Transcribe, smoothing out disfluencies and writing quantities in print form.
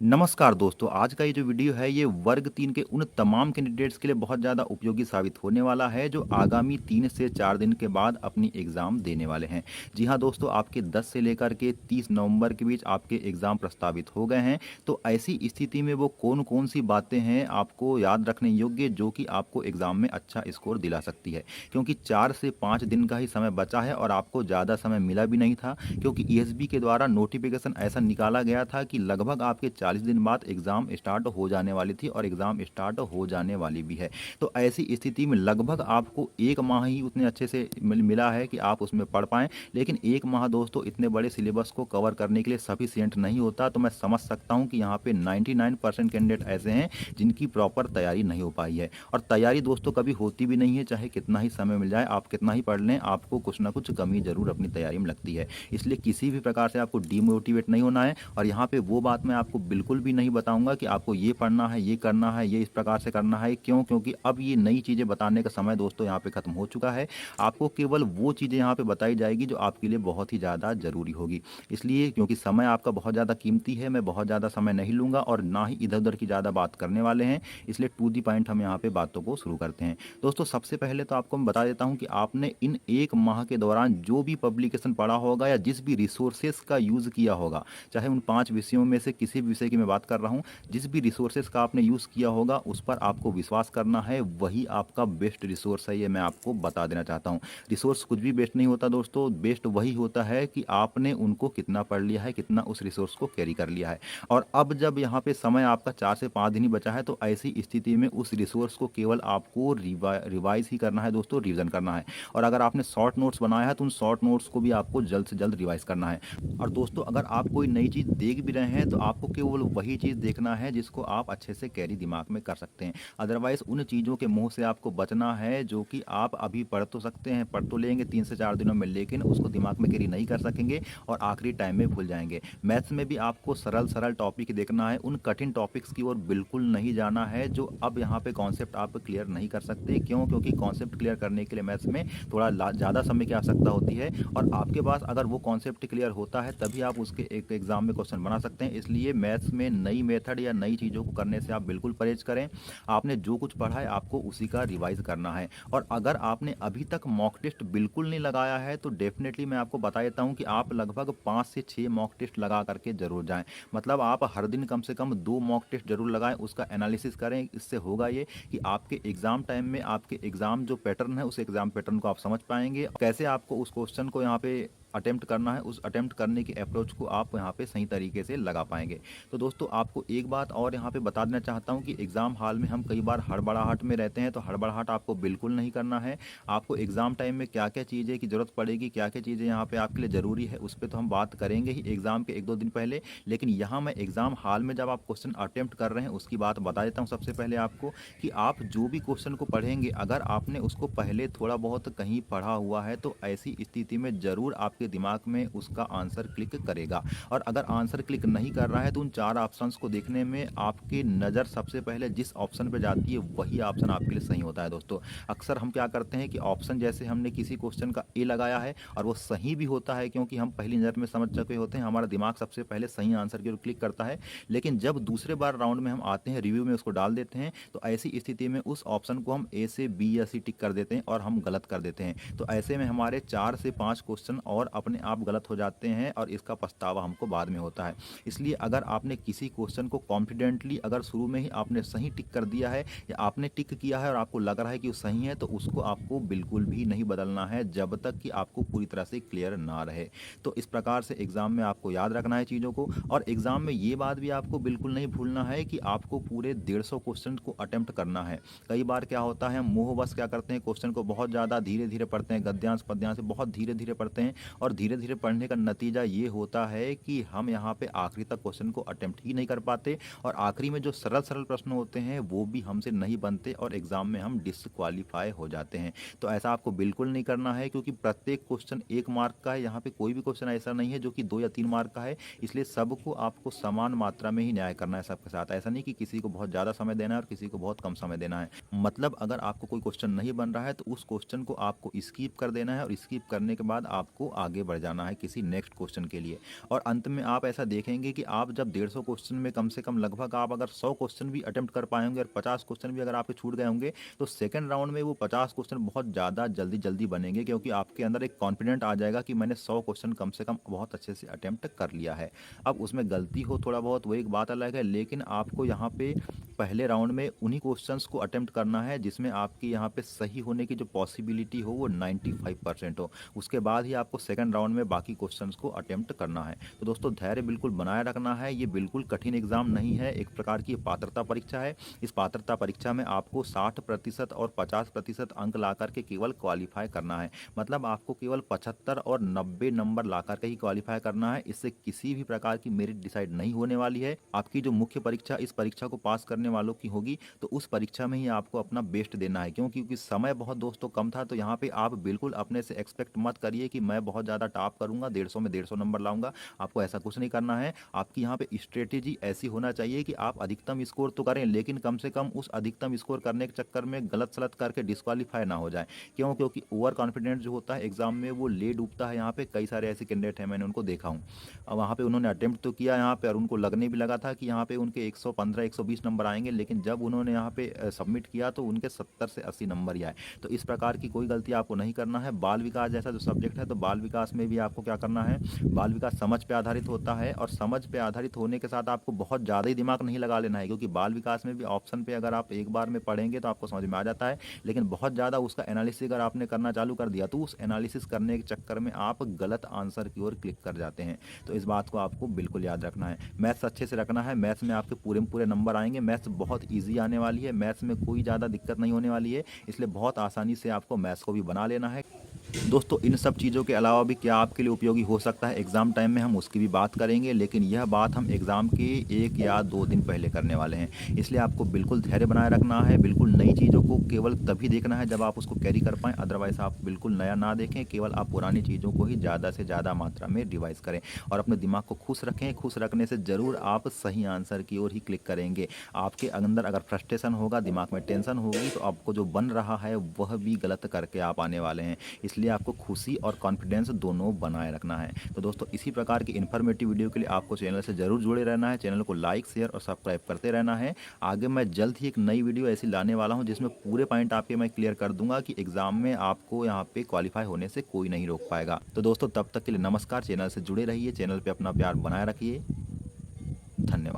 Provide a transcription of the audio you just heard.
नमस्कार दोस्तों, आज का ये जो वीडियो है ये वर्ग 3 के उन तमाम कैंडिडेट्स के लिए बहुत ज़्यादा उपयोगी साबित होने वाला है जो आगामी 3 से 4 दिन के बाद अपनी एग्ज़ाम देने वाले हैं। जी हाँ दोस्तों, आपके 10 से लेकर के 30 नवंबर के बीच आपके एग्ज़ाम प्रस्तावित हो गए हैं। तो ऐसी स्थिति में वो कौन-कौन सी बातें हैं आपको याद रखने योग्य जो कि आपको एग्ज़ाम में अच्छा स्कोर दिला सकती है। क्योंकि 4 से 5 दिन का ही समय बचा है और आपको ज़्यादा समय मिला भी नहीं था, क्योंकि ईएसबी के द्वारा नोटिफ़िकेशन ऐसा निकाला गया था कि लगभग आपके 40 दिन बाद एग्ज़ाम स्टार्ट हो जाने वाली थी और एग्ज़ाम स्टार्ट हो जाने वाली भी है। तो ऐसी स्थिति में लगभग आपको 1 माह ही उतने अच्छे से मिला है कि आप उसमें पढ़ पाएँ। लेकिन 1 माह दोस्तों इतने बड़े सिलेबस को कवर करने के लिए सफिशिएंट नहीं होता। तो मैं समझ सकता हूँ कि यहाँ पे 99% कैंडिडेट ऐसे हैं जिनकी प्रॉपर तैयारी नहीं हो पाई है। और तैयारी दोस्तों कभी होती भी नहीं है, चाहे कितना ही समय मिल जाए, आप कितना ही पढ़ लें, आपको कुछ ना कुछ कमी ज़रूर अपनी तैयारी में लगती है। इसलिए किसी भी प्रकार से आपको डीमोटिवेट नहीं होना है। और यहाँ पे वो बात मैं आपको बिल्कुल भी नहीं बताऊंगा कि आपको ये पढ़ना है, ये करना है, ये इस प्रकार से करना है। क्यों? क्योंकि अब ये नई चीज़ें बताने का समय दोस्तों यहाँ पे खत्म हो चुका है। आपको केवल वो चीज़ें यहाँ पे बताई जाएगी जो आपके लिए बहुत ही ज़्यादा ज़रूरी होगी। इसलिए क्योंकि समय आपका बहुत ज़्यादा कीमती है, मैं बहुत ज़्यादा समय नहीं लूँगा और ना ही इधर-उधर की ज़्यादा बात करने वाले हैं। इसलिए टू द पॉइंट हम यहाँ पे बातों को शुरू करते हैं। दोस्तों सबसे पहले तो आपको मैं बता देता हूँ कि आपने इन 1 माह के दौरान जो भी पब्लिकेशन पढ़ा होगा या जिस भी रिसोर्सेज़ का यूज़ किया होगा, चाहे उन 5 विषयों में से किसी भी विषय की मैं बात कर रहा हूँ, जिस भी रिसोर्सेज़ का आपने यूज़ किया होगा उस पर आपको विश्वास करना है, वही आपका बेस्ट रिसोर्स है, ये मैं आपको बता देना चाहता हूँ। रिसोर्स कुछ भी बेस्ट नहीं होता दोस्तों, बेस्ट वही होता है कि आपने उनको कितना पढ़ लिया है, कितना उस रिसोर्स को कैरी कर लिया है। और अब जब यहाँ पे समय आपका 4 से 5 दिन ही बचा है, तो ऐसी स्थिति में उस रिसोर्स को केवल आपको रिवाइज़ ही करना है दोस्तों, रिवीजन करना है। और अगर आपने शॉर्ट नोट्स बनाया है तो उन शॉर्ट नोट्स को भी आपको जल्द से जल्द रिवाइज़ करना है। और दोस्तों अगर आप कोई नई चीज़ देख भी रहे हैं तो आपको केवल वही चीज़ देखना है जिसको आप अच्छे से कैरी दिमाग में कर सकते हैं। अदरवाइज़ उन चीज़ों के मुँह से आपको बचना है जो कि आप अभी पढ़ तो सकते हैं, पढ़ तो लेंगे 3 से 4 दिनों में, लेकिन उसको दिमाग में कैरी नहीं कर सकेंगे और आखिरी टाइम में भूल जाएँगे। मैथ्स में भी आपको सरल-सरल टॉपिक देखना है, उन कठिन टॉपिक्स की ओर बिल्कुल नहीं जाना है जो अब यहाँ पे कॉन्सेप्ट आप क्लियर नहीं कर सकते। क्यों? क्योंकि कॉन्सेप्ट क्लियर करने के लिए मैथ्स में थोड़ा ज़्यादा समय की आवश्यकता होती है और आपके पास अगर वो कॉन्सेप्ट क्लियर होता है तभी आप उसके एक एग्ज़ाम में क्वेश्चन बना सकते हैं। इसलिए मैथ्स में नई मेथड या नई चीज़ों को करने से आप बिल्कुल परहेज़ करें। आपने जो कुछ पढ़ा है आपको उसी का रिवाइज़ करना है। और अगर आपने अभी तक मॉक टेस्ट बिल्कुल नहीं लगाया है तो डेफ़िनेटली मैं आपको बता देता हूँ कि आप लगभग 5 से 6 मॉक टेस्ट लगा करके ज़रूर जाएँ। मतलब आप हर दिन कम से कम 2 मॉक टेस्ट ज़रूर लगाएँ, उसका एनालिसिस करें। इससे होगा ये कि आपके एग्ज़ाम टाइम में आपके एग्ज़ाम जो पैटर्न है, उस एग्ज़ाम पैटर्न को आप समझ पाएँगे। कैसे आपको उस क्वेश्चन को यहाँ पे अटेम्प्ट करना है, उस अटेम्प्ट करने की अप्रोच को आप यहाँ पे सही तरीके से लगा पाएँगे। तो दोस्तों आपको एक बात और यहाँ पे बता देना चाहता हूँ कि एग्ज़ाम हॉल में हम कई बार हड़बड़ाहट में रहते हैं, तो हड़बड़ाहट आपको बिल्कुल नहीं करना है। आपको एग्ज़ाम टाइम में क्या-क्या चीज़ें की ज़रूरत पड़ेगी, क्या-क्या चीज़ें यहाँ पे आपके लिए ज़रूरी है, उस पे तो हम बात करेंगे ही एग्ज़ाम के 1-2 दिन पहले। लेकिन यहाँ मैं एग्ज़ाम हॉल में जब आप क्वेश्चन अटेम्प्ट कर रहे हैं, उसकी बात बता देता हूँ सबसे पहले आपको कि आप जो भी क्वेश्चन को पढ़ेंगे, अगर आपने उसको पहले थोड़ा बहुत कहीं पढ़ा हुआ है, तो ऐसी स्थिति में ज़रूर आपके दिमाग में उसका आंसर क्लिक करेगा। और अगर आंसर क्लिक नहीं कर रहा है तो उन 4 ऑप्शंस को देखने में आपकी नज़र सबसे पहले जिस ऑप्शन पे जाती है वही ऑप्शन आपके लिए सही होता है दोस्तों। अक्सर हम क्या करते हैं कि ऑप्शन जैसे हमने किसी क्वेश्चन का ए लगाया है और वो सही भी होता है क्योंकि हम पहली नज़र में समझ चुके होते हैं, हमारा दिमाग सबसे पहले सही आंसर की ओर क्लिक करता है। लेकिन जब दूसरे बार राउंड में हम आते हैं, रिव्यू में उसको डाल देते हैं, तो ऐसी स्थिति में उस ऑप्शन को हम ए से बी या सी टिक कर देते हैं और हम गलत कर देते हैं। तो ऐसे में हमारे 4 से 5 क्वेश्चन और अपने आप गलत हो जाते हैं और इसका पछतावा हमको बाद में होता है। इसलिए अगर आपने किसी क्वेश्चन को कॉन्फिडेंटली अगर शुरू में ही आपने सही टिक कर दिया है या आपने टिक किया है और आपको लग रहा है कि वो सही है, तो उसको आपको बिल्कुल भी नहीं बदलना है जब तक कि आपको पूरी तरह से क्लियर ना रहे। तो इस प्रकार से एग्ज़ाम में आपको याद रखना है चीज़ों को। और एग्ज़ाम में ये बात भी आपको बिल्कुल नहीं भूलना है कि आपको पूरे 150 क्वेश्चन को अटेम्प्ट करना है। कई बार क्या होता है, हम मोहवश क्या करते हैं, क्वेश्चन को बहुत ज़्यादा धीरे-धीरे पढ़ते हैं, गद्यांश पद्यांश से बहुत धीरे-धीरे पढ़ते हैं और धीरे-धीरे पढ़ने का नतीजा ये होता है कि हम यहाँ पे आखिरी तक क्वेश्चन को अटेम्प्ट ही नहीं कर पाते और आखिरी में जो सरल-सरल प्रश्न होते हैं वो भी हमसे नहीं बनते और एग्ज़ाम में हम डिसक्वालीफाई हो जाते हैं। तो ऐसा आपको बिल्कुल नहीं करना है क्योंकि प्रत्येक क्वेश्चन 1 मार्क का है, यहाँ पे कोई भी क्वेश्चन ऐसा नहीं है जो कि 2 या 3 मार्क का है। इसलिए सबको आपको समान मात्रा में ही न्याय करना है सबके साथ। ऐसा नहीं कि किसी को बहुत ज़्यादा समय देना है और किसी को बहुत कम समय देना है। मतलब अगर आपको कोई क्वेश्चन नहीं बन रहा है तो उस क्वेश्चन को आपको स्किप कर देना है और स्किप करने के बाद आपको आगे आगे बढ़ जाना है किसी नेक्स्ट क्वेश्चन के लिए। और अंत में आप ऐसा देखेंगे कि आप जब 150 क्वेश्चन में कम से कम लगभग आप अगर 100 क्वेश्चन भी अटेम्प्ट कर पाए होंगे और 50 क्वेश्चन भी अगर आपके छूट गए होंगे, तो सेकंड राउंड में वो 50 क्वेश्चन बहुत ज़्यादा जल्दी जल्दी बनेंगे, क्योंकि आपके अंदर एक कॉन्फिडेंट आ जाएगा कि मैंने 100 क्वेश्चन कम से कम बहुत अच्छे से अटेम्प्ट कर लिया है। अब उसमें गलती हो थोड़ा बहुत वो एक बात अलग है, लेकिन आपको यहाँ पे पहले राउंड में उन्हीं क्वेश्चंस को अटेम्प्ट करना है जिसमें आपकी यहाँ पे सही होने की जो पॉसिबिलिटी हो वो 95% हो। उसके बाद ही आपको सेकंड राउंड में बाकी क्वेश्चंस को अटेम्प्ट करना है। तो दोस्तों धैर्य बिल्कुल बनाए रखना है, ये बिल्कुल कठिन एग्जाम नहीं है, एक प्रकार की पात्रता परीक्षा है। इस पात्रता परीक्षा में आपको 60% और 50% अंक ला करके केवल क्वालिफाई करना है। मतलब आपको केवल 75 और 90 नंबर ला करके ही क्वालिफाई करना है। इससे किसी भी प्रकार की मेरिट डिसाइड नहीं होने वाली है। आपकी जो मुख्य परीक्षा इस परीक्षा को पास करने वालों की होगी, तो उस परीक्षा में ही आपको अपना बेस्ट देना है। क्योंकि समय बहुत दोस्तों कम था, तो यहाँ पे आप बिल्कुल अपने से एक्सपेक्ट मत करिए कि मैं बहुत ज़्यादा टॉप करूँगा, 150 में 150 नंबर लाऊंगा। आपको ऐसा कुछ नहीं करना है। आपकी यहाँ पे स्ट्रेटेजी ऐसी होना चाहिए कि आप अधिकतम स्कोर तो करें, लेकिन कम से कम उस अधिकतम स्कोर करने के चक्कर में गलत सलत करके डिस्क्वालीफाई ना हो जाए। क्यों? क्योंकि ओवर कॉन्फिडेंस जो होता है एग्जाम में वो ले डूबता है। यहाँ पे कई सारे ऐसे कैंडिडेट हैं, मैंने उनको देखा हूँ। वहाँ पे उन्होंने अटेम्प्ट तो किया यहाँ पे, और उनको लगने भी लगा था कि यहाँ पे उनके 115 120 नंबर आएंगे, लेकिन जब उन्होंने यहाँ पे सबमिट किया तो उनके 70 से 80 नंबर ही आए। तो इस प्रकार की कोई गलती आपको नहीं करना है। बाल विकास जैसा जो सब्जेक्ट है, तो बाल विकास में भी आपको क्या करना है, बाल विकास समझ पे आधारित होता है, और समझ पे आधारित होने के साथ आपको बहुत ज़्यादा ही दिमाग नहीं लगा लेना है, क्योंकि बाल विकास में भी ऑप्शन पे अगर आप एक बार में पढ़ेंगे तो आपको समझ में आ जाता है, लेकिन बहुत ज़्यादा उसका एनालिसिस अगर आपने करना चालू कर दिया तो उस एनालिसिस करने के चक्कर में आप गलत आंसर की ओर क्लिक कर जाते हैं। तो इस बात को आपको बिल्कुल याद रखना है। मैथ्स अच्छे से रखना है, मैथ्स में आपके पूरे नंबर आएंगे। मैथ्स बहुत ईजी आने वाली है, मैथ्स में कोई ज़्यादा दिक्कत नहीं होने वाली है, इसलिए बहुत आसानी से आपको मैथ्स को भी बना लेना है। दोस्तों इन सब चीज़ों के अलावा भी क्या आपके लिए उपयोगी हो सकता है एग्ज़ाम टाइम में, हम उसकी भी बात करेंगे, लेकिन यह बात हम एग्ज़ाम के 1 या 2 दिन पहले करने वाले हैं। इसलिए आपको बिल्कुल धैर्य बनाए रखना है। बिल्कुल नई चीज़ों को केवल तभी देखना है जब आप उसको कैरी कर पाएँ, अदरवाइज़ आप बिल्कुल नया ना देखें, केवल आप पुरानी चीज़ों को ही ज़्यादा से ज़्यादा मात्रा में रिवाइज़ करें। और अपने दिमाग को खुश रखें। खुश रखने से ज़रूर आप सही आंसर की ओर ही क्लिक करेंगे। आपके अंदर अगर फ्रस्ट्रेशन होगा, दिमाग में टेंशन होगी, तो आपको जो बन रहा है वह भी गलत करके आप आने वाले हैं। इसलिए आपको खुशी और कॉन्फिडेंस दोनों बनाए रखना है। तो दोस्तों इसी प्रकार की इन्फॉर्मेटिव वीडियो के लिए आपको चैनल से जरूर जुड़े रहना है। चैनल को लाइक शेयर और सब्सक्राइब करते रहना है। आगे मैं जल्द ही एक नई वीडियो ऐसी लाने वाला हूं जिसमें पूरे पॉइंट आपके मैं क्लियर कर दूंगा कि एग्जाम में आपको यहाँ पे क्वालिफाई होने से कोई नहीं रोक पाएगा। तो दोस्तों तब तक के लिए नमस्कार। चैनल से जुड़े रहिए, चैनल पर अपना प्यार बनाए रखिए। धन्यवाद।